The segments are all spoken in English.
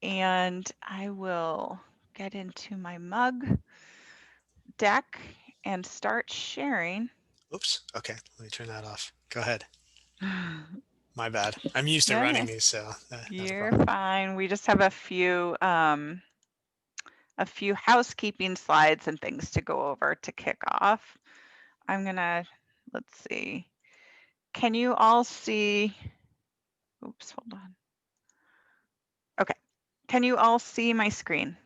And I will get into my mug deck and start sharing. Oops. Okay. Let me turn that off. Go ahead. My bad. I'm used to No, running these, so not a you're problem. fine. We just have a few housekeeping slides and things to go over to kick off. I'm gonna, let's see. Can you all see? Oops, hold on. Okay. Can you all see my screen?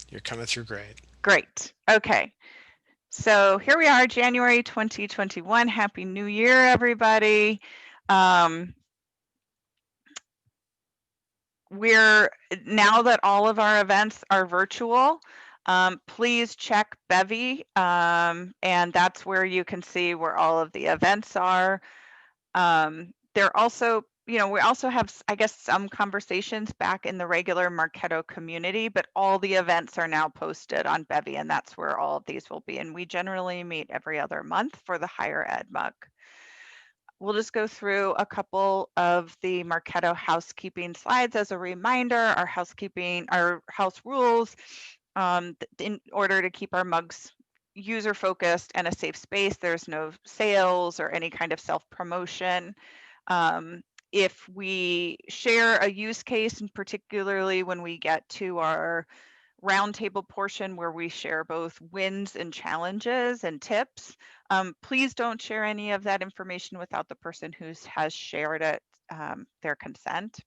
You're coming through great. Great. Okay. So here we are, January 2021. Happy New Year, everybody. Um, we're now that all of our events are virtual, please check Bevy, and that's where you can see where all of the events are. They're also, we also have, I guess, some conversations back in the regular Marketo community, but all the events are now posted on Bevy, and that's where all of these will be. And we generally meet every other month for the higher ed mug. We'll just go through a couple of the Marketo housekeeping slides as a reminder, our house rules, in order to keep our mugs user focused and a safe space. There's no sales or any kind of self promotion. If we share a use case, and particularly when we get to our roundtable portion where we share both wins and challenges and tips, please don't share any of that information without the person who has shared it, their consent.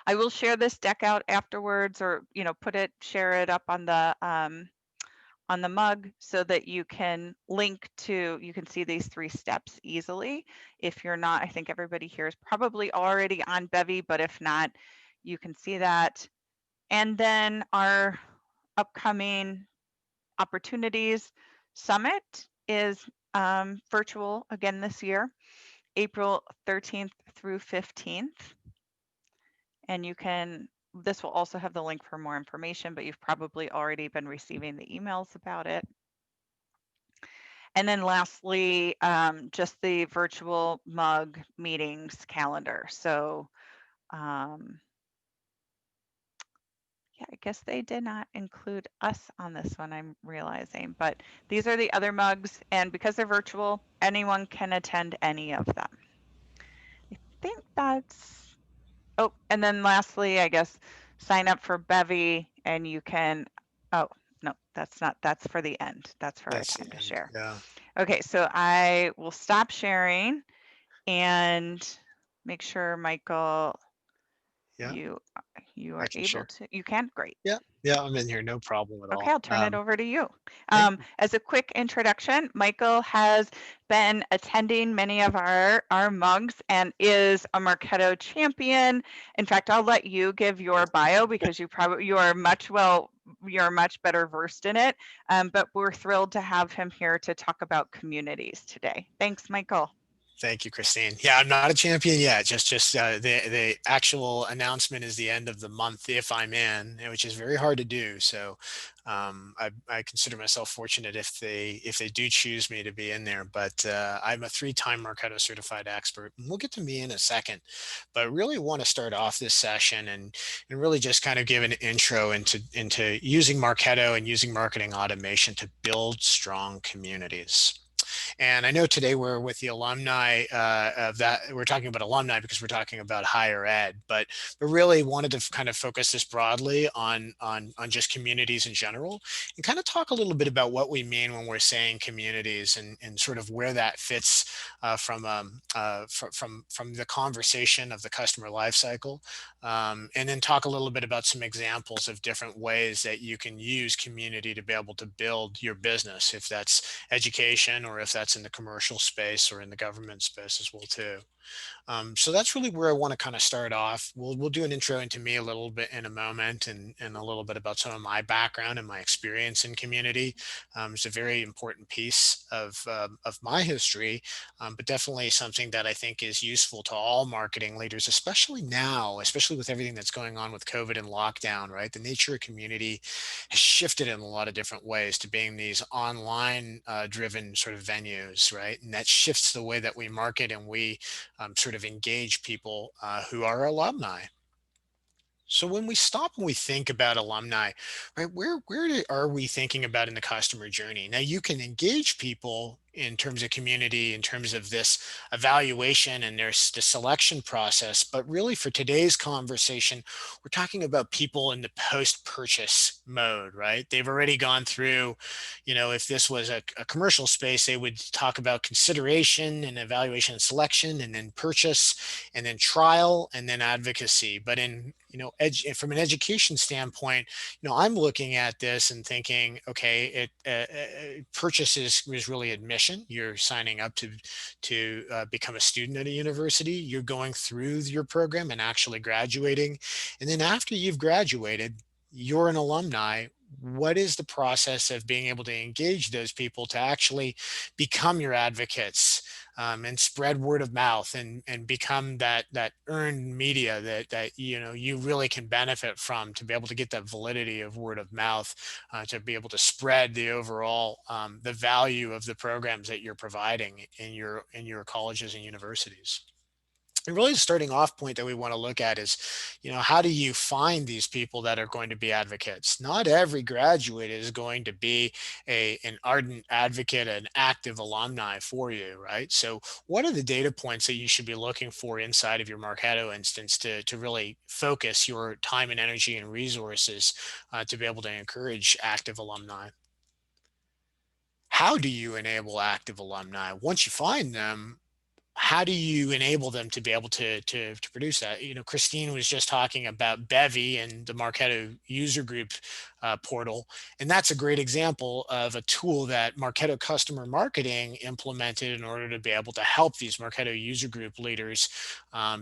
I will share this deck out afterwards, or share it up on the mug so that you can you can see these 3 steps easily. If you're not, I think everybody here is probably already on Bevy, but if not, you can see that. And then our upcoming opportunities summit is virtual again this year, April 13th through 15th. And this will also have the link for more information, but you've probably already been receiving the emails about it. And then lastly, just the virtual mug meetings calendar. So yeah, I guess they did not include us on this one, I'm realizing, but these are the other mugs, and because they're virtual, anyone can attend any of them. I think oh, and then lastly, I guess, sign up for Bevy and you can, oh, no, that's for the end. That's for our That's the time to end. share. Yeah. Okay, so I will stop sharing and make sure, Michael, Yeah. you you I are can able share. to, you can, great. Yeah. Yeah. I'm in here. No problem at Okay, all. I'll turn it over to you. Thank you. As a quick introduction, Michael has been attending many of our mugs and is a Marketo champion. In fact, I'll let you give your bio because you're much better versed in it. But we're thrilled to have him here to talk about communities today. Thanks, Michael. Thank you, Christine. Yeah, I'm not a champion yet. Just the actual announcement is the end of the month if I'm in, which is very hard to do. So I consider myself fortunate if they do choose me to be in there. But I'm a 3-time Marketo certified expert. And we'll get to me in a second, but really want to start off this session and really just kind of give an intro into using Marketo and using marketing automation to build strong communities. And I know today we're with the alumni of that. We're talking about alumni because we're talking about higher ed, but really wanted to kind of focus this broadly on just communities in general, and kind of talk a little bit about what we mean when we're saying communities and sort of where that fits from the conversation of the customer lifecycle, and then talk a little bit about some examples of different ways that you can use community to be able to build your business, if that's education or if that's in the commercial space or in the government space as well too. So that's really where I want to kind of start off. We'll do an intro into me a little bit in a moment, and a little bit about some of my background and my experience in community. It's a very important piece of my history, but definitely something that I think is useful to all marketing leaders, especially now, especially with everything that's going on with COVID and lockdown. Right, the nature of community has shifted in a lot of different ways to being these online driven sort of venues, right, and that shifts the way that we market and we sort of engage people who are alumni. So when we stop and we think about alumni, right, are we thinking about in the customer journey? Now you can engage people in terms of community, in terms of this evaluation and there's the selection process, but really for today's conversation, we're talking about people in the post-purchase mode, right? They've already gone through, if this was a commercial space, they would talk about consideration and evaluation and selection, and then purchase, and then trial, and then advocacy. But in from an education standpoint, I'm looking at this and thinking, okay, purchase is really admission. You're signing up to become a student at a university. You're going through your program and actually graduating, and then after you've graduated, you're an alumni. What is the process of being able to engage those people to actually become your advocates, and spread word of mouth, and become that earned media that you really can benefit from, to be able to get that validity of word of mouth, to be able to spread the overall the value of the programs that you're providing in your colleges and universities. And really the starting off point that we want to look at is, how do you find these people that are going to be advocates? Not every graduate is going to be an ardent advocate, an active alumni for you, right? So what are the data points that you should be looking for inside of your Marketo instance to really focus your time and energy and resources, to be able to encourage active alumni? How do you enable active alumni? Once you find them, how do you enable them to be able to produce that? Christine was just talking about Bevy and the Marketo user group portal, and that's a great example of a tool that Marketo customer marketing implemented in order to be able to help these Marketo user group leaders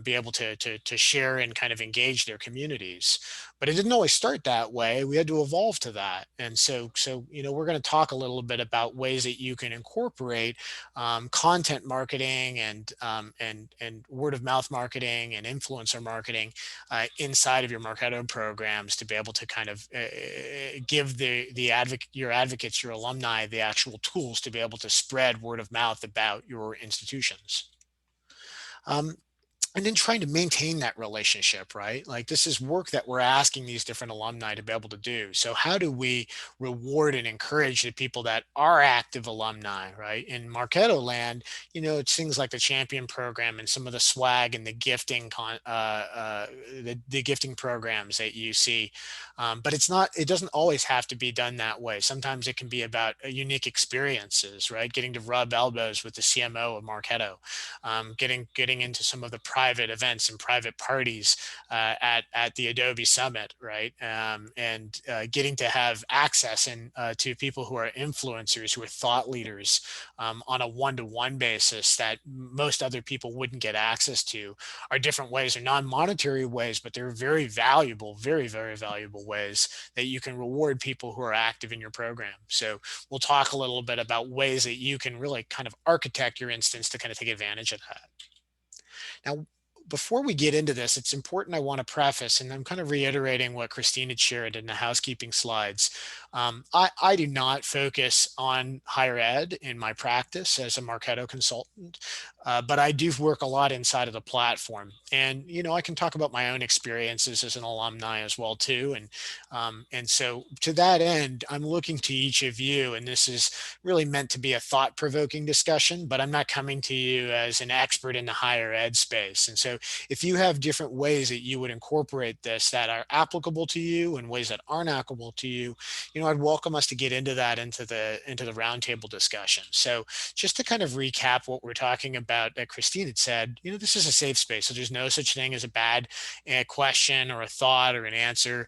be able to share and kind of engage their communities. But it didn't always start that way. We had to evolve to that, and so we're going to talk a little bit about ways that you can incorporate content marketing and word of mouth marketing and influencer marketing inside of your Marketo programs, to be able to kind of give your advocates, your alumni, the actual tools to be able to spread word of mouth about your institutions. Um, and then trying to maintain that relationship, right? Like, this is work that we're asking these different alumni to be able to do. So how do we reward and encourage the people that are active alumni, right? In Marketo land, it's things like the champion program and some of the swag and the gifting the gifting programs that you see. But it doesn't always have to be done that way. Sometimes it can be about unique experiences, right? Getting to rub elbows with the CMO of Marketo, getting into some of the private events and private parties at the Adobe Summit, right? And getting to have access to people who are influencers, who are thought leaders, on a one-to-one basis that most other people wouldn't get access to, are different ways, or non-monetary ways, but they're very valuable, very, very valuable ways that you can reward people who are active in your program. So we'll talk a little bit about ways that you can really kind of architect your instance to kind of take advantage of that. Now, before we get into this, it's important, I want to preface, and I'm kind of reiterating what Christine had shared in the housekeeping slides. I do not focus on higher ed in my practice as a Marketo consultant, but I do work a lot inside of the platform. And, I can talk about my own experiences as an alumni as well, too. And so to that end, I'm looking to each of you, and this is really meant to be a thought-provoking discussion, but I'm not coming to you as an expert in the higher ed space. And so if you have different ways that you would incorporate this that are applicable to you and ways that aren't applicable to you, I'd welcome us to get into that into the roundtable discussion. So just to kind of recap what we're talking about, that Christine had said, this is a safe space. So there's no such thing as a bad question or a thought or an answer.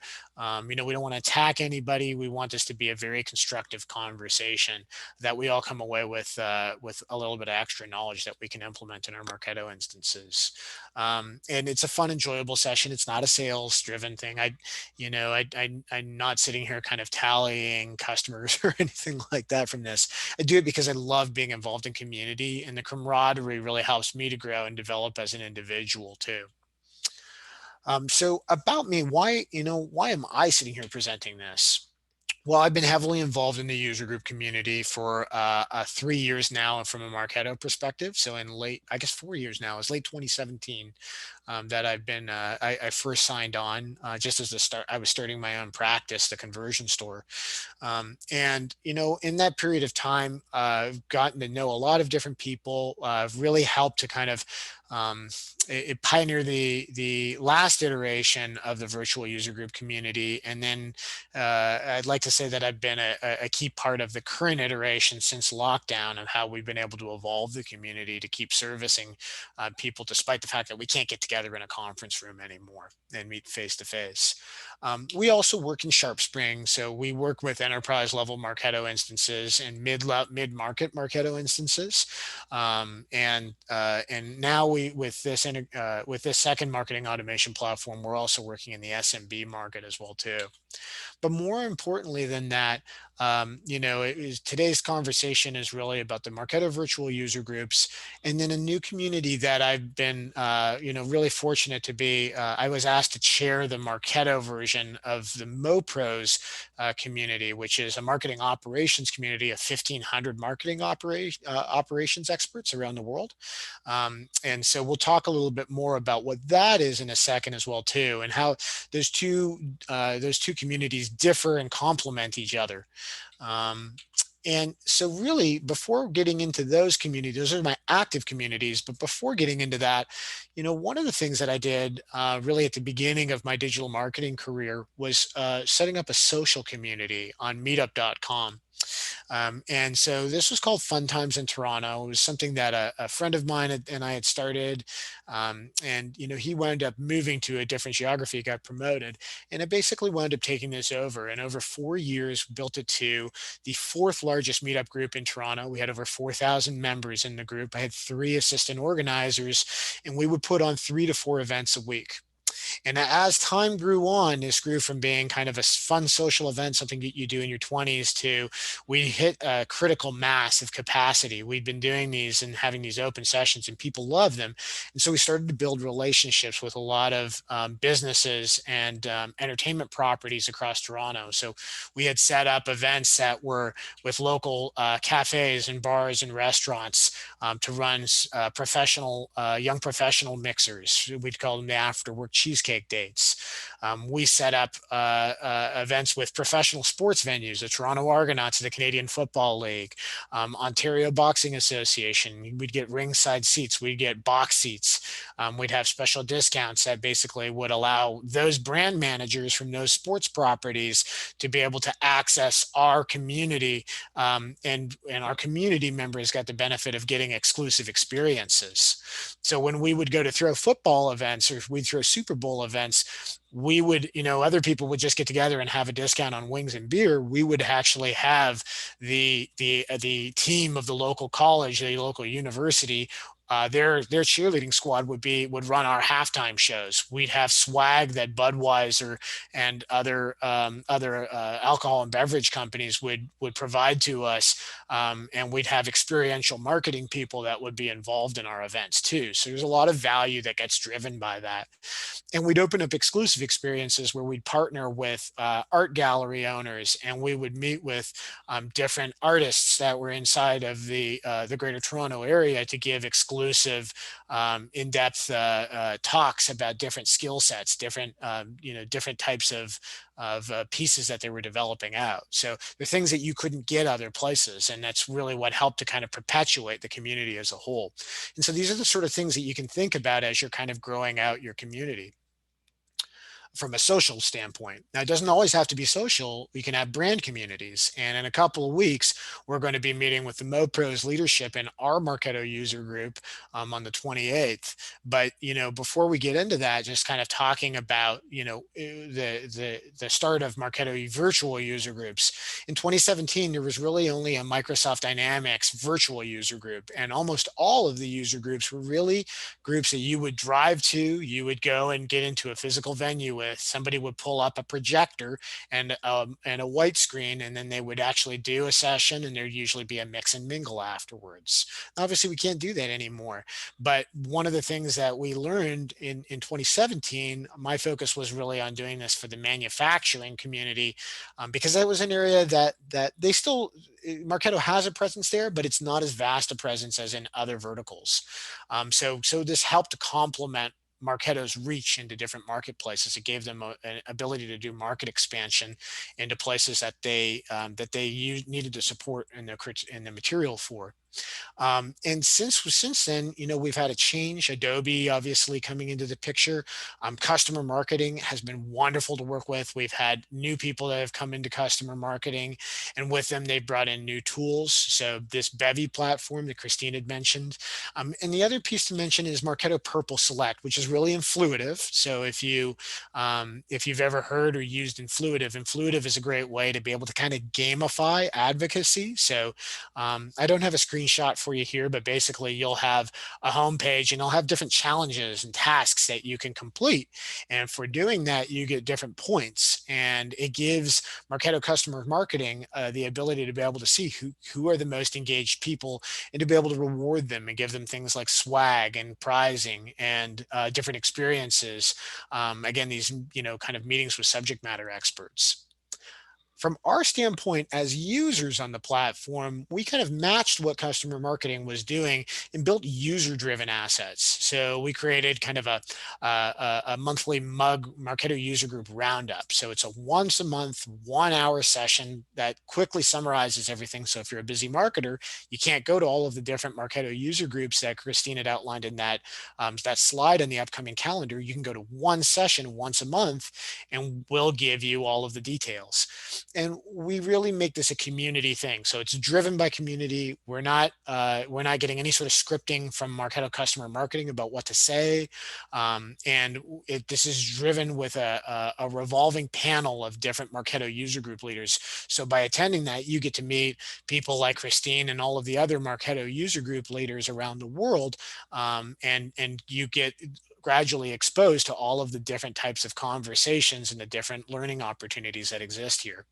We don't want to attack anybody. We want this to be a very constructive conversation that we all come away with a little bit of extra knowledge that we can implement in our Marketo instances. And it's a fun, enjoyable session. It's not a sales driven thing. I'm not sitting here kind of tallying customers or anything like that from this. I do it because I love being involved in community, and the camaraderie really helps me to grow and develop as an individual too. So about me, why am I sitting here presenting this? Well, I've been heavily involved in the user group community for 3 years now from a Marketo perspective. So in late, I guess 4 years now, it's late 2017 that I've been, I first signed on just as the start. I was starting my own practice, the conversion store. And, in that period of time, I've gotten to know a lot of different people. I've really helped to kind of it pioneer the last iteration of the virtual user group community. And then I'd like to say that I've been a key part of the current iteration since lockdown and how we've been able to evolve the community to keep servicing people, despite the fact that we can't get together in a conference room anymore and meet face to face. We also work in Sharp Spring, so we work with enterprise level Marketo instances and mid market Marketo instances, and now with this second marketing automation platform, we're also working in the SMB market as well too. But more importantly than that, today's conversation is really about the Marketo virtual user groups, and then a new community that I've been, really fortunate to be. I was asked to chair the Marketo version of the MoPros community, which is a marketing operations community of 1,500 marketing operations experts around the world. And so we'll talk a little bit more about what that is in a second as well too, and how those two communities differ and complement each other. Um, and so really, before getting into those communities, those are my active communities. But before getting into that, one of the things that I did really at the beginning of my digital marketing career was setting up a social community on meetup.com. And so this was called Fun Times in Toronto. It was something that a friend of mine and I had started. And, he wound up moving to a different geography, got promoted, and I basically wound up taking this over. And over 4 years, built it to the fourth largest meetup group in Toronto. We had over 4,000 members in the group. I had 3 assistant organizers, and we would put on 3 to 4 events a week. And as time grew on, this grew from being kind of a fun social event, something that you do in your 20s, to we hit a critical mass of capacity. We'd been doing these and having these open sessions, and people love them. And so we started to build relationships with a lot of businesses and entertainment properties across Toronto. So we had set up events that were with local cafes and bars and restaurants to run young professional mixers. We'd call them the after work cheesecake dates. We set up events with professional sports venues, the Toronto Argonauts of the Canadian Football League, Ontario Boxing Association. We'd get ringside seats, we'd get box seats. We'd have special discounts that basically would allow those brand managers from those sports properties to be able to access our community, and our community members got the benefit of getting exclusive experiences. So when we would go to throw football events, or if we'd throw Super Bowl events, we would, other people would just get together and have a discount on wings and beer. We would actually have the team of the local college, the local university, their cheerleading squad would run our halftime shows. We'd have swag that Budweiser and other alcohol and beverage companies would provide to us, and we'd have experiential marketing people that would be involved in our events too. So there's a lot of value that gets driven by that. And we'd open up exclusive experiences where we'd partner with art gallery owners, and we would meet with different artists that were inside of the Greater Toronto area to give exclusive, in-depth talks about different skill sets, different types of pieces that they were developing out. So the things that you couldn't get other places, and that's really what helped to kind of perpetuate the community as a whole. And so these are the sort of things that you can think about as you're kind of growing out your community from a social standpoint. Now, it doesn't always have to be social. We can have brand communities. And in a couple of weeks, we're going to be meeting with the MoPros leadership in our Marketo user group on the 28th. But, before we get into that, just kind of talking about, the start of Marketo virtual user groups. In 2017, there was really only a Microsoft Dynamics virtual user group. And almost all of the user groups were really groups that you would drive to, you would go and get into a physical venue with, somebody would pull up a projector and a white screen, and then they would actually do a session, and there'd usually be a mix and mingle afterwards. Obviously, we can't do that anymore. But one of the things that we learned in 2017, my focus was really on doing this for the manufacturing community, because that was an area that they still, Marketo has a presence there, but it's not as vast a presence as in other verticals. So this helped to complement Marketo's reach into different marketplaces. It gave them an ability to do market expansion into places that they needed to support in the material for. And since then, we've had a change. Adobe obviously coming into the picture. Customer marketing has been wonderful to work with. We've had new people that have come into customer marketing, and with them, they've brought in new tools. So this Bevy platform that Christine had mentioned. And the other piece to mention is Marketo Purple Select, which is really influitive. So if you've ever heard or used Influitive is a great way to be able to kind of gamify advocacy. So I don't have a screenshot for you here, but basically you'll have a home page and you'll have different challenges and tasks that you can complete. And for doing that, you get different points. And it gives Marketo customer marketing the ability to be able to see who are the most engaged people, and to be able to reward them and give them things like swag and prizing and different experiences. Again, these, kind of meetings with subject matter experts. From our standpoint as users on the platform, we kind of matched what customer marketing was doing and built user-driven assets. So we created kind of a monthly Marketo user group roundup. So it's a once a month, 1 hour session that quickly summarizes everything. So if you're a busy marketer, you can't go to all of the different Marketo user groups that Christine had outlined in that slide in the upcoming calendar. You can go to one session once a month, and we'll give you all of the details. And we really make this a community thing. So it's driven by community. We're not getting any sort of scripting from Marketo customer marketing about what to say. And this is driven with a revolving panel of different Marketo user group leaders. So by attending that, you get to meet people like Christine and all of the other Marketo user group leaders around the world. And you get gradually exposed to all of the different types of conversations and the different learning opportunities that exist here.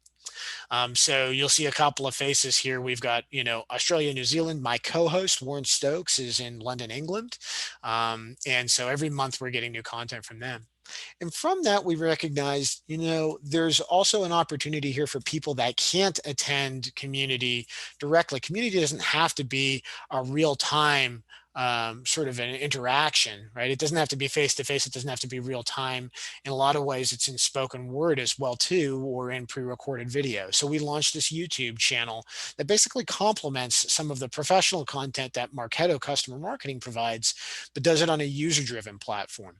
So you'll see a couple of faces here. We've got, Australia, New Zealand. My co-host, Warren Stokes, is in London, England. And so every month we're getting new content from them. And from that, we recognized, there's also an opportunity here for people that can't attend community directly. Community doesn't have to be a real time sort of an interaction, right? It doesn't have to be face to face. It doesn't have to be real time. In a lot of ways, it's in spoken word as well too, or in pre-recorded video. So we launched this YouTube channel that basically complements some of the professional content that Marketo customer marketing provides, but does it on a user-driven platform.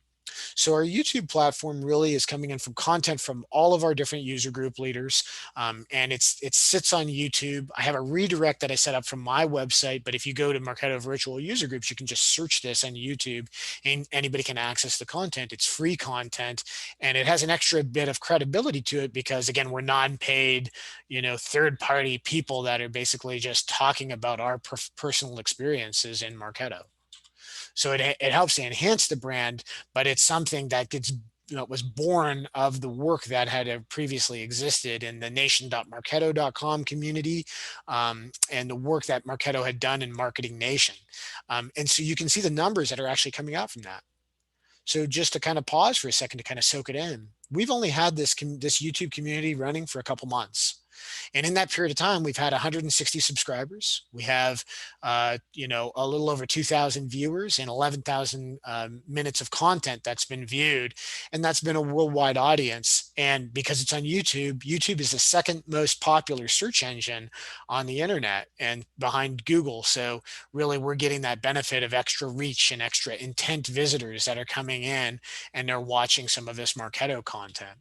So our YouTube platform really is coming in from content from all of our different user group leaders, and it sits on YouTube. I have a redirect that I set up from my website, but if you go to Marketo Virtual User Groups, you can just search this on YouTube, and anybody can access the content. It's free content, and it has an extra bit of credibility to it because, again, we're non-paid, third-party people that are basically just talking about our personal experiences in Marketo. So it helps to enhance the brand, but it's something that was born of the work that had previously existed in the nation.marketo.com community, and the work that Marketo had done in Marketing Nation. And so you can see the numbers that are actually coming out from that. So just to kind of pause for a second to kind of soak it in, we've only had this YouTube community running for a couple months. And in that period of time, we've had 160 subscribers. We have, a little over 2,000 viewers and 11,000 minutes of content that's been viewed. And that's been a worldwide audience. And because it's on YouTube, YouTube is the second most popular search engine on the internet and behind Google. So really, we're getting that benefit of extra reach and extra intent visitors that are coming in and they're watching some of this Marketo content.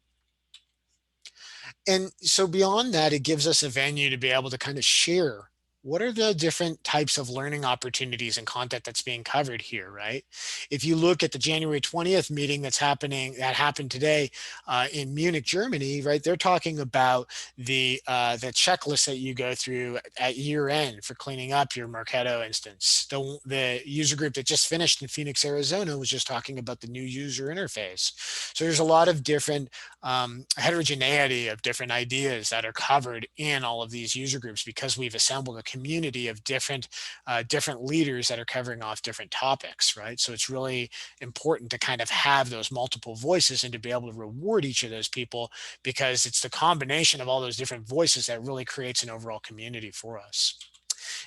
And so beyond that, it gives us a venue to be able to kind of share what are the different types of learning opportunities and content that's being covered here, right? If you look at the January 20th meeting that happened today in Munich, Germany, right? They're talking about the checklist that you go through at year end for cleaning up your Marketo instance. The user group that just finished in Phoenix, Arizona was just talking about the new user interface. So there's a lot of different heterogeneity of different ideas that are covered in all of these user groups because we've assembled a community of different leaders that are covering off different topics, right? So it's really important to kind of have those multiple voices and to be able to reward each of those people, because it's the combination of all those different voices that really creates an overall community for us.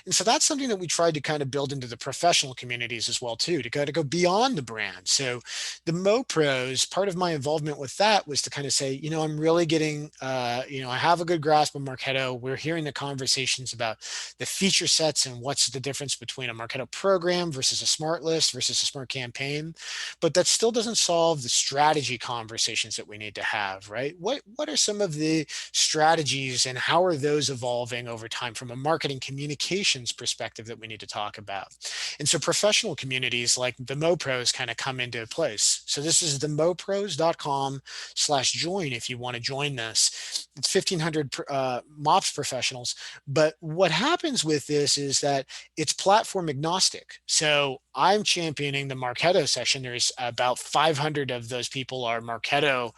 And so that's something that we tried to kind of build into the professional communities as well too, to go beyond the brand. So the MoPros, part of my involvement with that was to kind of say, I'm really getting, I have a good grasp of Marketo. We're hearing the conversations about the feature sets and what's the difference between a Marketo program versus a smart list versus a smart campaign. But that still doesn't solve the strategy conversations that we need to have, right? What are some of the strategies and how are those evolving over time from a marketing communications perspective that we need to talk about? And so professional communities like the MoPros kind of come into place. So this is the mopros.com/join if you want to join this. It's 1,500 MOPS professionals. But what happens with this is that it's platform agnostic. So I'm championing the Marketo session. There's about 500 of those people are Marketo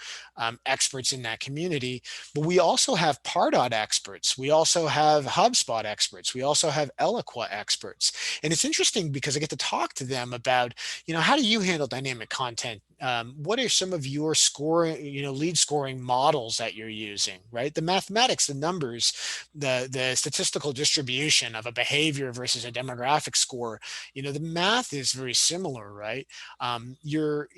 experts in that community. But we also have Pardot experts. We also have HubSpot experts. We also have Eloqua experts. And it's interesting because I get to talk to them about, how do you handle dynamic content? What are some of your scoring, lead scoring models that you're using, right? The mathematics, the numbers, the statistical distribution of a behavior versus a demographic score, the math is very similar, right? Your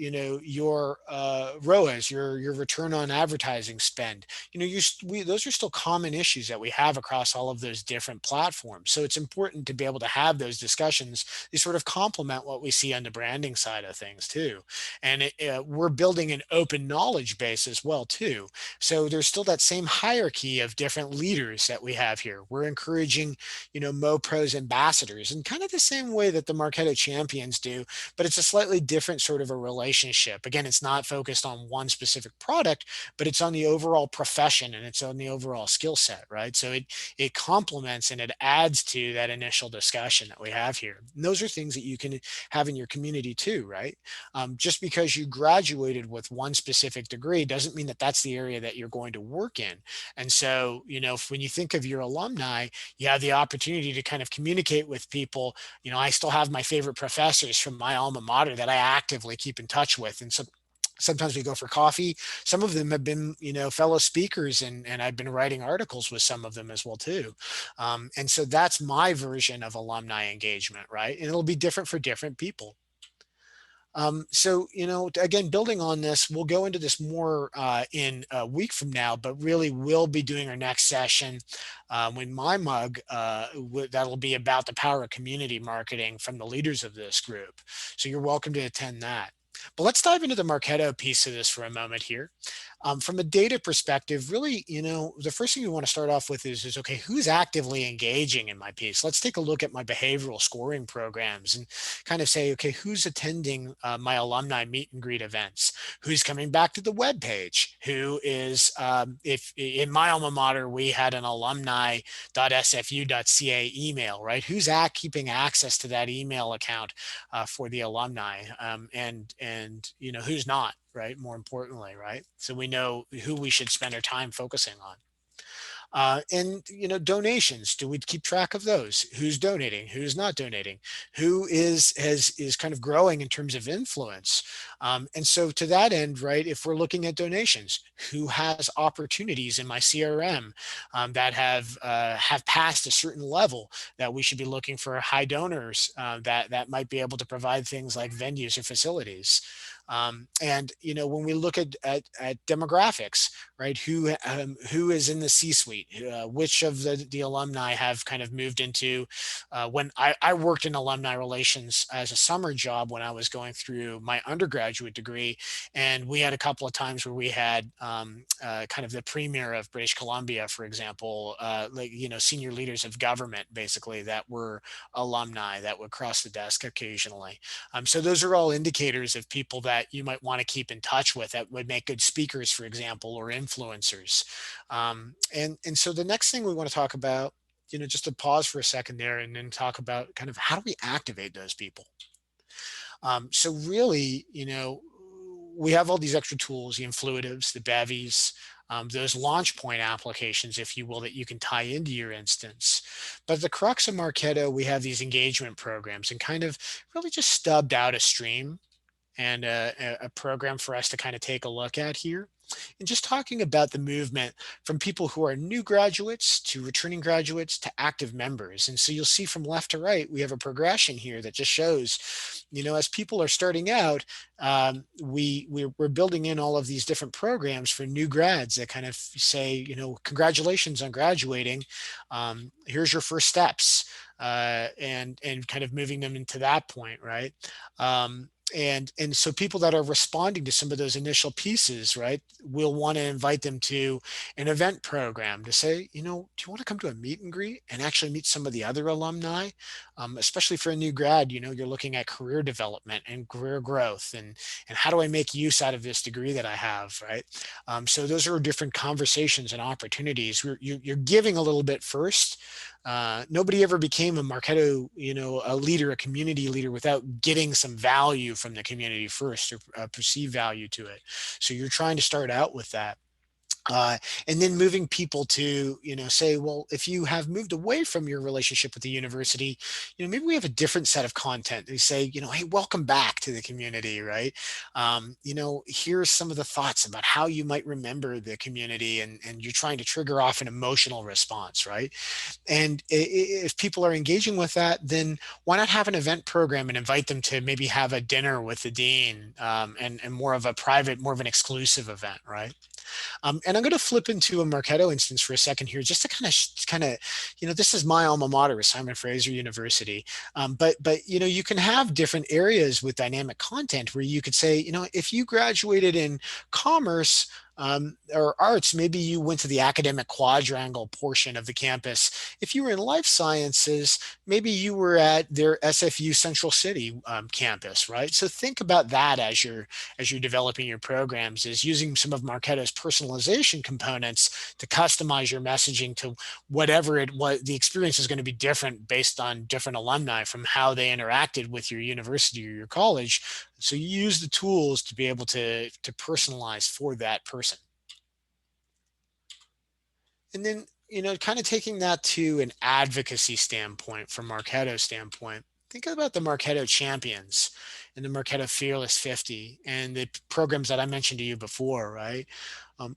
ROAS, your return on advertising spend, those are still common issues that we have across all of those different platforms. So it's important to be able to have those discussions. They sort of complement what we see on the branding side of things too. And we're building an open knowledge base as well too. So there's still that same hierarchy of different leaders that we have here. We're encouraging, MoPros ambassadors in kind of the same way that the Marketo Champions do, but it's a slightly different sort of a relationship. Again, it's not focused on one specific product, but it's on the overall profession and it's on the overall skill set, right? So it complements and it adds to that initial discussion that we have here. And those are things that you can have in your community too, right? Just because you graduated with one specific degree doesn't mean that that's the area that you're going to work in. And so, when you think of your alumni, you have the opportunity to kind of communicate with people. I still have my favorite professors from my alma mater that I actively keep in touch with. And so sometimes we go for coffee. Some of them have been, fellow speakers, and I've been writing articles with some of them as well too. And so that's my version of alumni engagement, right? And it'll be different for different people. So, again, building on this, we'll go into this more in a week from now, but really we'll be doing our next session when my mug, that'll be about the power of community marketing from the leaders of this group. So you're welcome to attend that. But let's dive into the Marketo piece of this for a moment here. From a data perspective, really, the first thing you want to start off with is okay, who's actively engaging in my piece? Let's take a look at my behavioral scoring programs and kind of say, okay, who's attending my alumni meet and greet events? Who's coming back to the web page? Who is, if in my alma mater, we had an alumni.sfu.ca email, right? Who's keeping access to that email account for the alumni, and who's not, right? More importantly, right? So we know who we should spend our time focusing on. And donations, do we keep track of those? Who's donating? Who's not donating? Who is kind of growing in terms of influence? And so to that end, right, if we're looking at donations, who has opportunities in my CRM that have passed a certain level that we should be looking for high donors that might be able to provide things like venues or facilities? And when we look at demographics, right? Who is in the C-suite? Which of the alumni have kind of moved into? When I worked in alumni relations as a summer job when I was going through my undergraduate degree, and we had a couple of times where we had kind of the premier of British Columbia, for example, like senior leaders of government, basically, that were alumni that would cross the desk occasionally. So those are all indicators of people that you might want to keep in touch with that would make good speakers, for example, or influencers. And so the next thing we want to talk about, just to pause for a second there and then talk about kind of how do we activate those people. So really, we have all these extra tools, the influitives, the bevies, those launch point applications, if you will, that you can tie into your instance. But the crux of Marketo, we have these engagement programs and kind of really just stubbed out a stream and a program for us to kind of take a look at here. And just talking about the movement from people who are new graduates to returning graduates to active members. And so you'll see from left to right, we have a progression here that just shows, as people are starting out, we're building in all of these different programs for new grads that kind of say, congratulations on graduating. Here's your first steps, and kind of moving them into that point, right? And so people that are responding to some of those initial pieces, right, we'll want to invite them to an event program to say, do you want to come to a meet and greet and actually meet some of the other alumni? Especially for a new grad, you're looking at career development and career growth, and how do I make use out of this degree that I have, right? So those are different conversations and opportunities. You're giving a little bit first. Nobody ever became a Marketo, a leader, a community leader, without getting some value from the community first, or perceived value to it. So you're trying to start out with that. And then moving people to, say, well, if you have moved away from your relationship with the university, maybe we have a different set of content. They say, hey, welcome back to the community, right? Here's some of the thoughts about how you might remember the community, and you're trying to trigger off an emotional response, right? And if people are engaging with that, then why not have an event program and invite them to maybe have a dinner with the dean, and more of a private, more of an exclusive event, right? And I'm going to flip into a Marketo instance for a second here, just to this is my alma mater, Simon Fraser University. But you can have different areas with dynamic content where you could say, if you graduated in commerce, or arts, maybe you went to the academic quadrangle portion of the campus. If you were in life sciences, maybe you were at their SFU Central City campus, right? So think about that as you're developing your programs, is using some of Marketo's personalization components to customize your messaging to what the experience is going to be different based on different alumni from how they interacted with your university or your college. So you use the tools to be able to personalize for that person. And then, kind of taking that to an advocacy standpoint, from Marketo's standpoint, think about the Marketo Champions and the Marketo Fearless 50 and the programs that I mentioned to you before, right?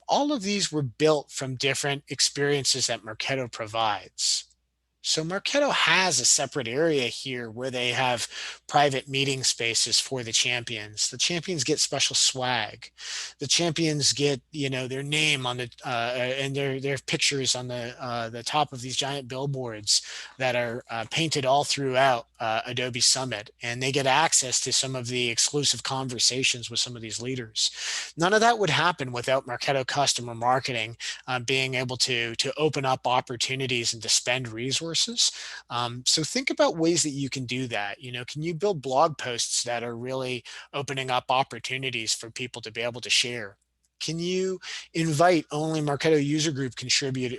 All of these were built from different experiences that Marketo provides. So Marketo has a separate area here where they have private meeting spaces for the champions. The champions get special swag. The champions get, their name on the and their pictures on the top of these giant billboards that are painted all throughout Adobe Summit, and they get access to some of the exclusive conversations with some of these leaders. None of that would happen without Marketo customer marketing being able to open up opportunities and to spend resources. So think about ways that you can do that. Can you build blog posts that are really opening up opportunities for people to be able to share? Can you invite only Marketo user group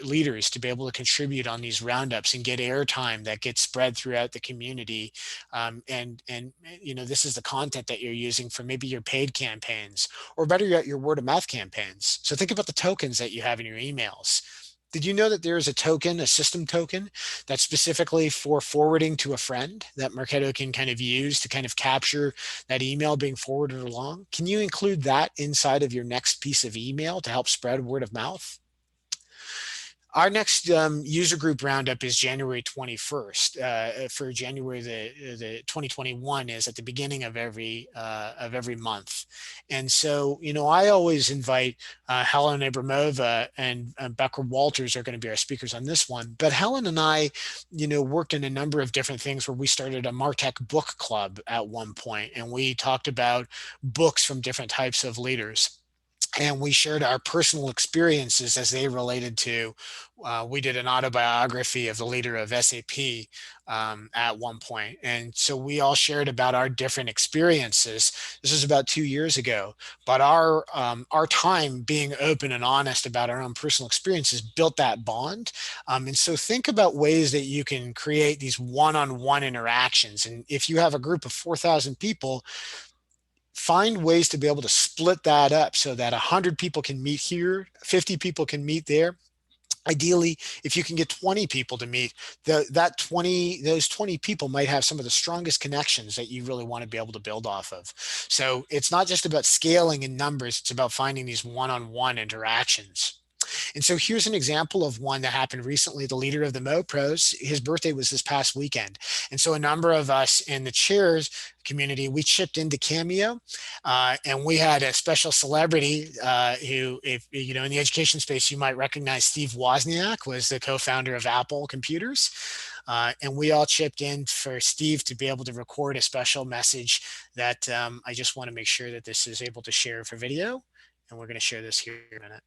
leaders to be able to contribute on these roundups and get airtime that gets spread throughout the community? And this is the content that you're using for maybe your paid campaigns, or better yet, your word of mouth campaigns. So think about the tokens that you have in your emails. Did you know that there is a token, a system token, that's specifically for forwarding to a friend that Marketo can kind of use to kind of capture that email being forwarded along? Can you include that inside of your next piece of email to help spread word of mouth? Our next user group roundup is January 21st. For January, the 2021 is at the beginning of every month. And so, I always invite Helen Abramova and Becker Walters are going to be our speakers on this one. But Helen and I, worked in a number of different things where we started a Martech book club at one point, and we talked about books from different types of leaders, and we shared our personal experiences as they related to. We did an autobiography of the leader of SAP at one point, and so we all shared about our different experiences. This was about 2 years ago, but our time being open and honest about our own personal experiences built that bond. And so think about ways that you can create these one-on-one interactions. And if you have a group of 4,000 people, find ways to be able to split that up so that 100 people can meet here, 50 people can meet there. Ideally, if you can get 20 people to meet, those 20 people might have some of the strongest connections that you really want to be able to build off of. So it's not just about scaling in numbers, it's about finding these one-on-one interactions. And so here's an example of one that happened recently. The leader of the Mo Pros, his birthday was this past weekend. And so a number of us in the chairs community, we chipped into Cameo, and we had a special celebrity who, if in the education space, you might recognize Steve Wozniak, was the co-founder of Apple Computers. And we all chipped in for Steve to be able to record a special message that I just want to make sure that this is able to share for video. And we're going to share this here in a minute.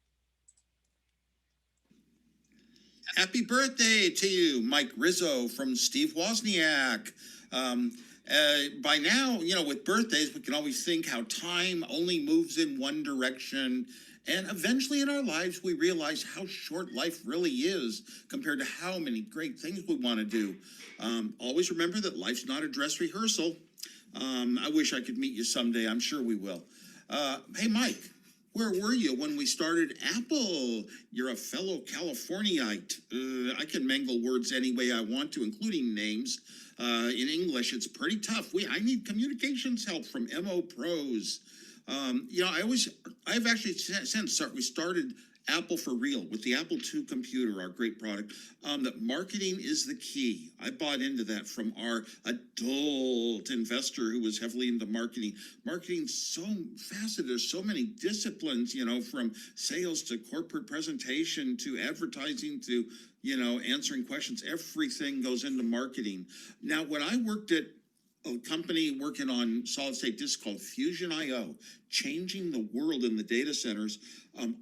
Happy birthday to you, Mike Rizzo from Steve Wozniak. By now, with birthdays, we can always think how time only moves in one direction. And eventually in our lives, we realize how short life really is compared to how many great things we want to do. Always remember that life's not a dress rehearsal. I wish I could meet you someday. I'm sure we will. Hey, Mike. Where were you when we started Apple? You're a fellow Californiite. I can mangle words any way I want to, including names. In English, it's pretty tough. I need communications help from MO pros. I've actually since we started Apple for real with the Apple II computer, our great product, that marketing is the key. I bought into that from our adult investor who was heavily into marketing. Marketing's so faceted. There's so many disciplines, from sales to corporate presentation to advertising to, answering questions. Everything goes into marketing. Now, when I worked at a company working on solid state disks called Fusion IO, changing the world in the data centers,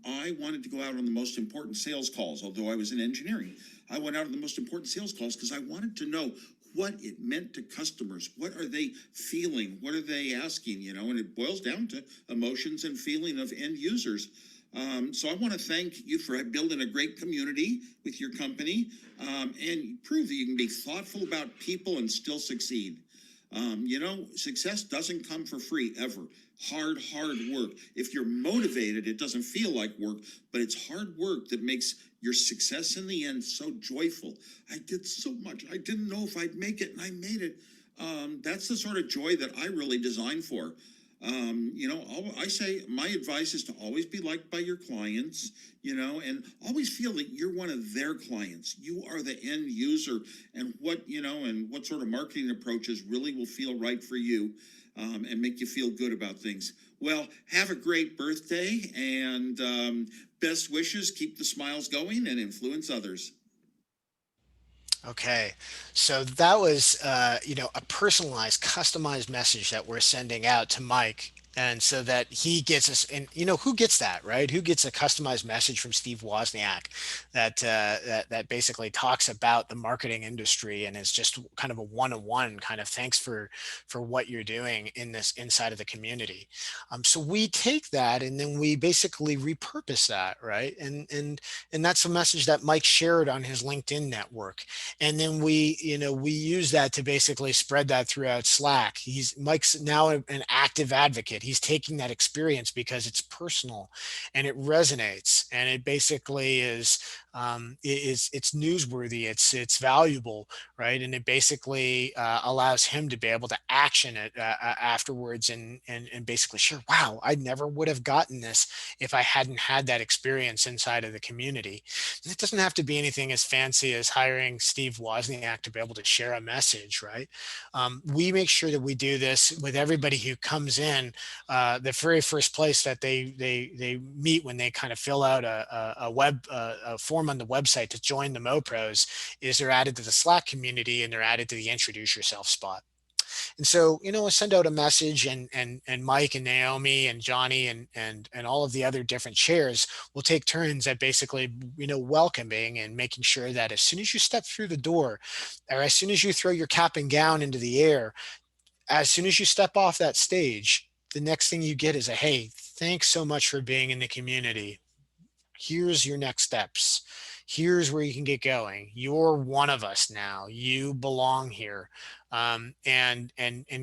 I wanted to go out on the most important sales calls. Although I was in engineering, I went out on the most important sales calls because I wanted to know what it meant to customers. What are they feeling? What are they asking? And it boils down to emotions and feeling of end users. So I want to thank you for building a great community with your company, and prove that you can be thoughtful about people and still succeed. Success doesn't come for free, ever. Hard work. If you're motivated, it doesn't feel like work, but it's hard work that makes your success in the end so joyful. I did so much. I didn't know if I'd make it, and I made it. That's the sort of joy that I really design for. I say my advice is to always be liked by your clients, and always feel that you're one of their clients. You are the end user, and what sort of marketing approaches really will feel right for you, and make you feel good about things. Well, have a great birthday, and best wishes. Keep the smiles going and influence others. Okay, so that was, a personalized, customized message that we're sending out to Mike, and so that he gets us. And who gets that, right? Who gets a customized message from Steve Wozniak that basically talks about the marketing industry and is just kind of a one-on-one kind of thanks for what you're doing in this inside of the community. So we take that and then we basically repurpose that, right? And that's a message that Mike shared on his LinkedIn network. And then we use that to basically spread that throughout Slack. Mike's now an active advocate. He's taking that experience because it's personal and it resonates. and it basically it's newsworthy, it's valuable, right? And it basically allows him to be able to action it afterwards, and basically, sure, wow, I never would have gotten this if I hadn't had that experience inside of the community. And it doesn't have to be anything as fancy as hiring Steve Wozniak to be able to share a message, right? We make sure that we do this with everybody who comes in. The very first place that they meet when they kind of fill out a form on the website to join the MoPros is they're added to the Slack community, and they're added to the introduce yourself spot. And so, I send out a message, and Mike and Naomi and Johnny and all of the other different chairs will take turns at basically, welcoming and making sure that as soon as you step through the door, or as soon as you throw your cap and gown into the air, as soon as you step off that stage, the next thing you get is a, hey, thanks so much for being in the community. Here's your next steps. Here's where you can get going. You're one of us now. You belong here. And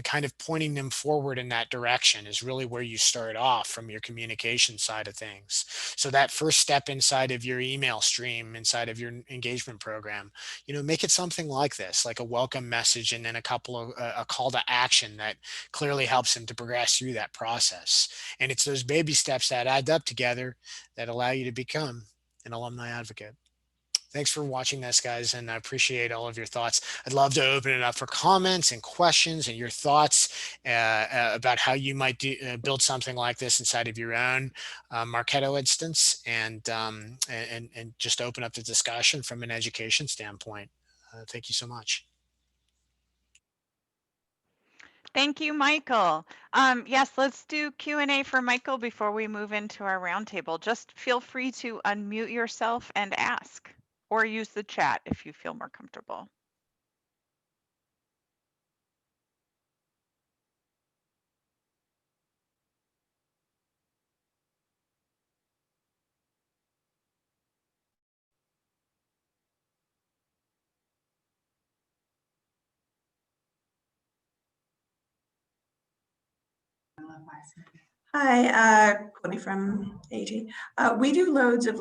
kind of pointing them forward in that direction is really where you start off from your communication side of things. So that first step inside of your email stream, inside of your engagement program, make it something like this, like a welcome message, and then a call to action that clearly helps them to progress through that process. And it's those baby steps that add up together that allow you to become an alumni advocate. Thanks for watching this, guys, and I appreciate all of your thoughts. I'd love to open it up for comments and questions and your thoughts about how you might build something like this inside of your own Marketo instance, and just open up the discussion from an education standpoint. Thank you so much. Thank you, Michael. Yes, let's do Q&A for Michael before we move into our roundtable. Just feel free to unmute yourself and ask, or use the chat if you feel more comfortable. Hi, Courtney from AG. We do loads of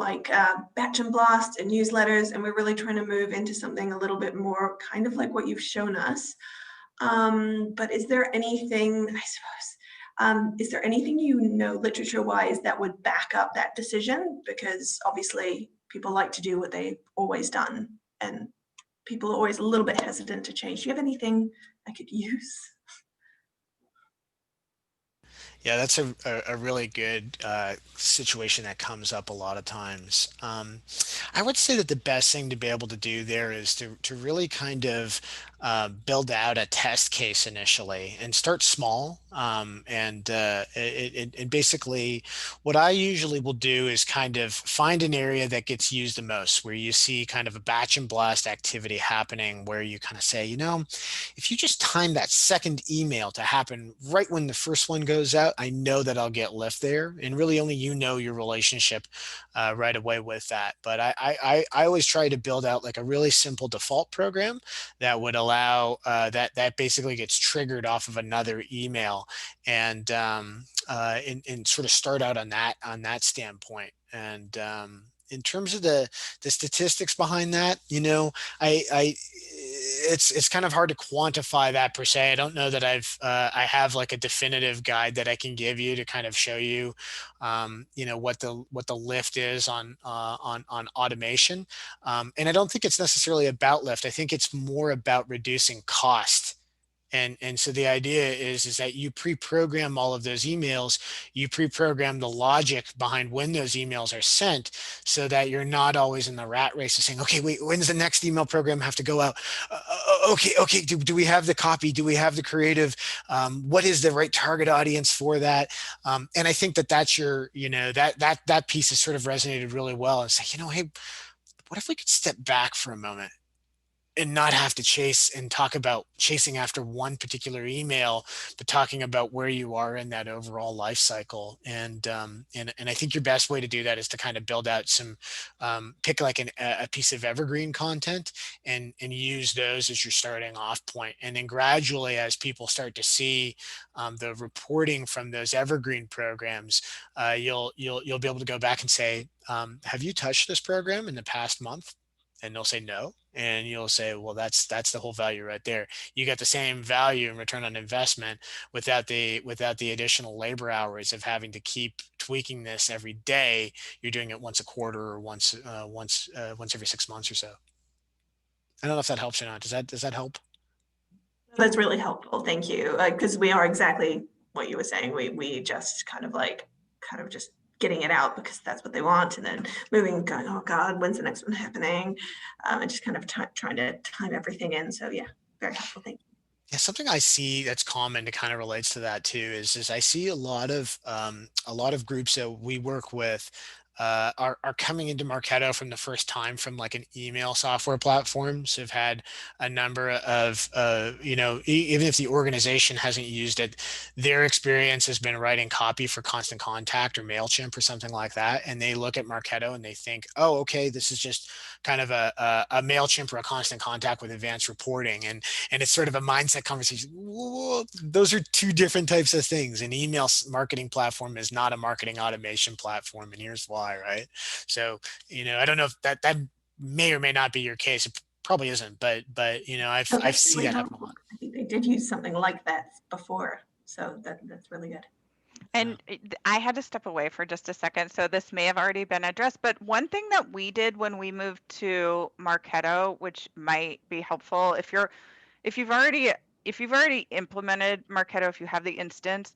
batch and blast and newsletters, and we're really trying to move into something a little bit more kind of like what you've shown us. But is there anything, I suppose, is there anything literature-wise that would back up that decision? Because obviously people like to do what they've always done, and people are always a little bit hesitant to change. Do you have anything I could use? Yeah, that's a really good situation that comes up a lot of times. I would say that the best thing to be able to do there is to really kind of build out a test case initially and start small. And basically, what I usually will do is kind of find an area that gets used the most, where you see kind of a batch and blast activity happening, where you kind of say, if you just time that second email to happen right when the first one goes out, I know that I'll get lift there. And really only your relationship right away with that. But I always try to build out like a really simple default program that would allow that basically gets triggered off of another email, and sort of start out on that standpoint. And in terms of the statistics behind that, I it's kind of hard to quantify that per se. I don't know that I have like a definitive guide that I can give you to kind of show you, what the lift is on automation. And I don't think it's necessarily about lift. I think it's more about reducing cost. And so the idea is that you pre-program all of those emails, you pre-program the logic behind when those emails are sent, so that you're not always in the rat race of saying, okay, wait, when's the next email program have to go out? Okay, do we have the copy? Do we have the creative? What is the right target audience for that? And I think that's that piece has sort of resonated really well, and say, hey, what if we could step back for a moment not have to chase and talk about chasing after one particular email, but talking about where you are in that overall life cycle. And I think your best way to do that is to kind of build out some, pick like a piece of evergreen content and use those as your starting off point. And then gradually, as people start to see the reporting from those evergreen programs, you'll be able to go back and say, have you touched this program in the past month? And they'll say no, and you'll say, well, that's the whole value right there. You get the same value and return on investment without the additional labor hours of having to keep tweaking this every day. You're doing it once a quarter or once every 6 months or so. I don't know if that helps or not. Does that help? That's really helpful. Thank you. Because we are exactly what you were saying. We just kind of just getting it out because that's what they want, and then moving, going, oh God, when's the next one happening? And just kind of trying to time everything in. So yeah, very helpful. Thank you. Yeah, something I see that's common that kind of relates to that too is I see a lot of groups that we work with are coming into Marketo from the first time from like an email software platform. So have had a number of even if the organization hasn't used it, their experience has been writing copy for Constant Contact or MailChimp or something like that, and they look at Marketo and they think, oh, okay, this is just kind of a MailChimp or a Constant Contact with advanced reporting, and it's sort of a mindset conversation. Whoa, those are two different types of things. An email marketing platform is not a marketing automation platform, and here's why, right? So, I don't know if that may or may not be your case. It probably isn't, but I've seen Really that happen a helpful. lot. I think they did use something like that before, so that's really good. And I had to step away for just a second, so this may have already been addressed, but one thing that we did when we moved to Marketo, which might be helpful if you've already implemented Marketo, if you have the instance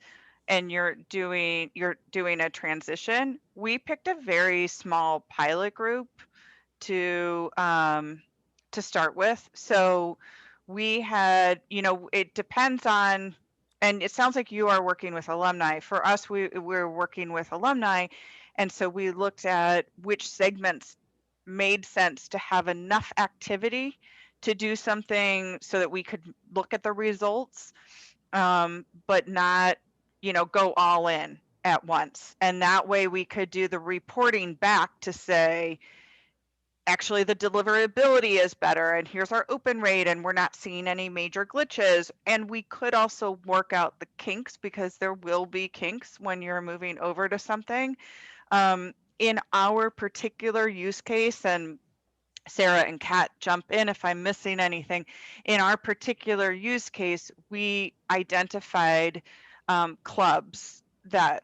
and you're doing a transition, we picked a very small pilot group to start with. So we had, it depends on, and it sounds like you are working with alumni. For us, we're working with alumni, and so we looked at which segments made sense to have enough activity to do something so that we could look at the results, but not, go all in at once. And that way we could do the reporting back to say, actually the deliverability is better and here's our open rate and we're not seeing any major glitches. And we could also work out the kinks, because there will be kinks when you're moving over to something. In our particular use case, and Sarah and Kat, jump in if I'm missing anything. In our particular use case, we identified clubs that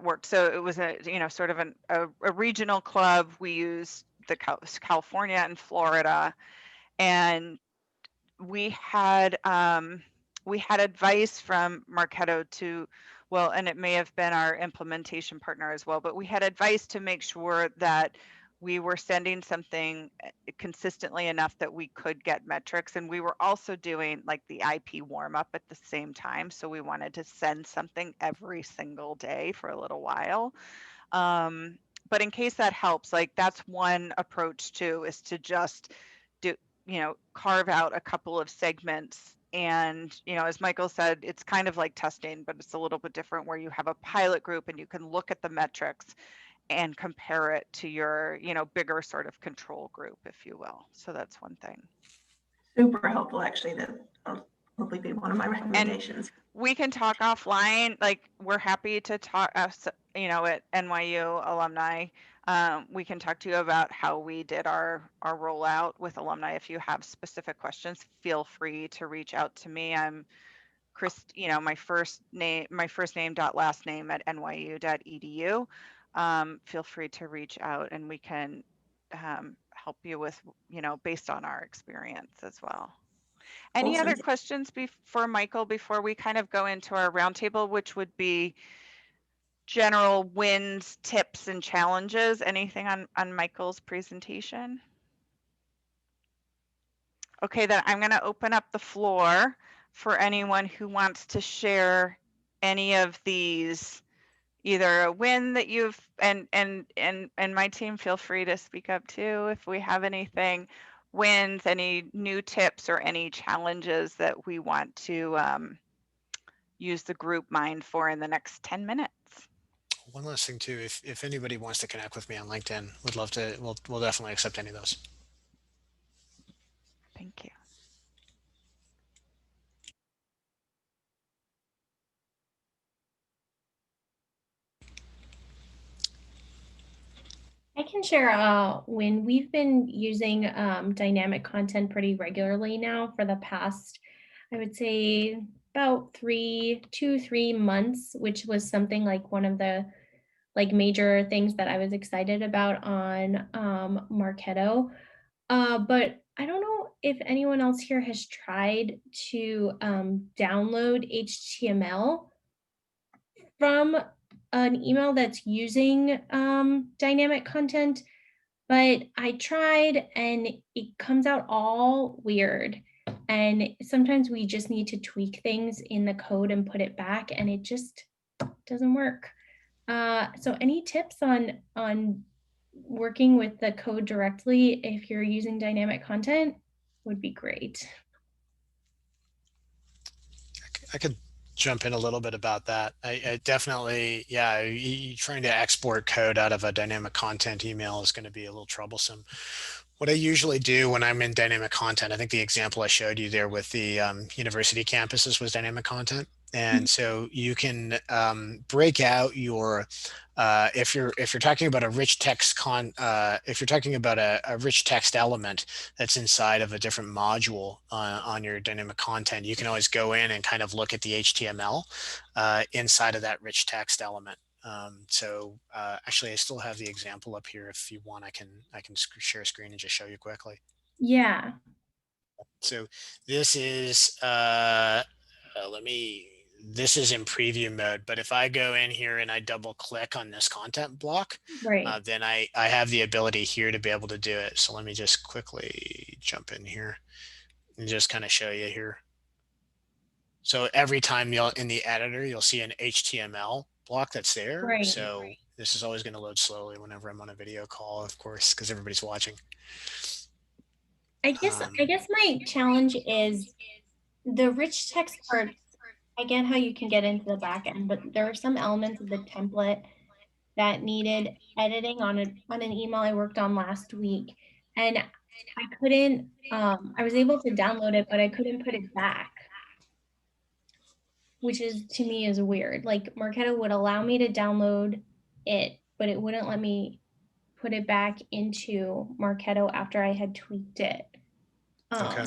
worked. So it was a sort of a regional club. We used the California and Florida, and we had advice from Marketo to, well, and it may have been our implementation partner as well, but we had advice to make sure that we were sending something consistently enough that we could get metrics. And we were also doing like the IP warm up at the same time. So we wanted to send something every single day for a little while. But in case that helps, like that's one approach too, is to just do, carve out a couple of segments. And, as Michael said, it's kind of like testing, but it's a little bit different, where you have a pilot group and you can look at the metrics and compare it to your, bigger sort of control group, if you will. So that's one thing. Super helpful, actually. That'll probably be one of my recommendations. And we can talk offline. Like we're happy to talk, at NYU alumni. We can talk to you about how we did our rollout with alumni. If you have specific questions, feel free to reach out to me. I'm Chris, my first name dot last name at nyu.edu. Feel free to reach out and we can help you with, based on our experience as well. Any Awesome. other questions for Michael before we kind of go into our roundtable, which would be general wins, tips, and challenges? Anything on Michael's presentation? Okay, then I'm going to open up the floor for anyone who wants to share any of these, either a win that you've, and my team, feel free to speak up too if we have anything, wins, any new tips, or any challenges that we want to use the group mind for in the next 10 minutes. One last thing too, if anybody wants to connect with me on LinkedIn, would love to. We'll definitely accept any of those. Thank you. I can share when we've been using dynamic content pretty regularly now for the past, I would say about 2-3 months, which was something like one of the major things that I was excited about on Marketo. But I don't know if anyone else here has tried to download HTML from an email that's using dynamic content, but I tried and it comes out all weird. And sometimes we just need to tweak things in the code and put it back, and it just doesn't work. So any tips on working with the code directly if you're using dynamic content would be great. I could jump in a little bit about that. I definitely, yeah, trying to export code out of a dynamic content email is going to be a little troublesome. What I usually do when I'm in dynamic content, I think the example I showed you there with the university campuses was dynamic content. And so you can break out your if you're talking about a rich text if you're talking about a rich text element that's inside of a different module on your dynamic content, you can always go in and kind of look at the HTML inside of that rich text element. So actually, I still have the example up here. If you want, I can share a screen and just show you quickly. Yeah. So this is this is in preview mode, but if I go in here and I double click on this content block, Right. then I have the ability here to be able to do it. So let me just quickly jump in here and just kind of show you here. So every time in the editor, you'll see an HTML block that's there. Right. So this is always going to load slowly whenever I'm on a video call, of course, because everybody's watching. I guess my challenge is the rich text part. I get how you can get into the back end, but there are some elements of the template that needed editing on an email I worked on last week, and I couldn't. I was able to download it, but I couldn't put it back, which is to me is weird. Like Marketo would allow me to download it, but it wouldn't let me put it back into Marketo after I had tweaked it. Okay.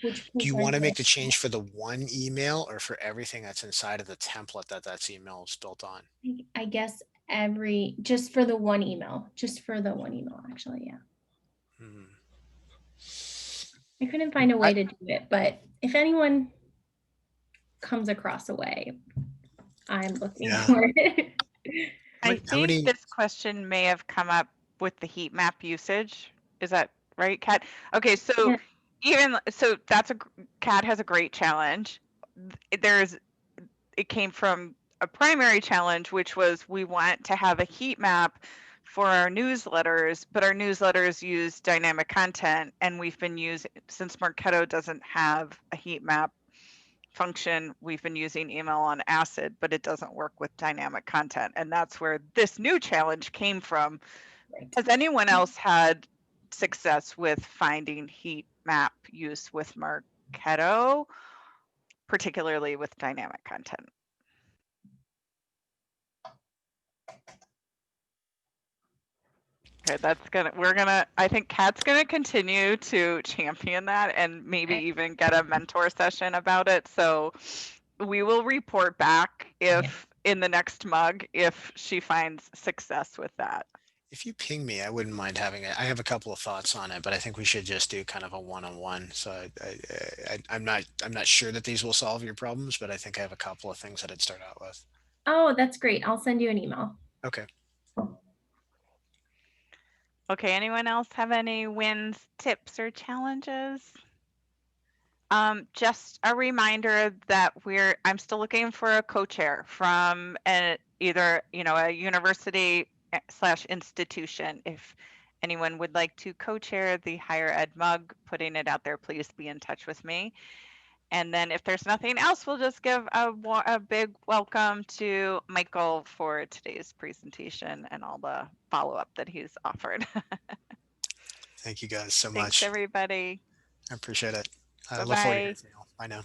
Which do you want to make the change for the one email or for everything that's inside of the template that's email is built on? I guess just for the one email, actually. Yeah. I couldn't find a way to do it, but if anyone comes across a way, I'm looking for it. I think this question may have come up with the heat map usage. Is that right, Kat? Okay, so Kat has a great challenge. It came from a primary challenge, which was we want to have a heat map for our newsletters, but our newsletters use dynamic content, and we've been using, since Marketo doesn't have a heat map function, we've been using email on acid, but it doesn't work with dynamic content, and that's where this new challenge came from. Has anyone else had success with finding heat map use with Marketo, particularly with dynamic content? Okay, I think Kat's gonna continue to champion that and maybe even get a mentor session about it. So we will report back if in the next mug, if she finds success with that. If you ping me, I wouldn't mind having it. I have a couple of thoughts on it, but I think we should just do kind of a one-on-one. So I'm not sure that these will solve your problems, but I think I have a couple of things that I'd start out with. Oh, that's great. I'll send you an email. Okay. Okay, anyone else have any wins, tips, or challenges? Just a reminder that I'm still looking for a co-chair from either a university / institution. If anyone would like to co-chair the higher ed mug, putting it out there, please be in touch with me. And then if there's nothing else, we'll just give a big welcome to Michael for today's presentation and all the follow-up that he's offered. Thank you guys so Thanks, much. everybody. I appreciate it. I look forward to Bye-bye. hearing from you all. Bye now.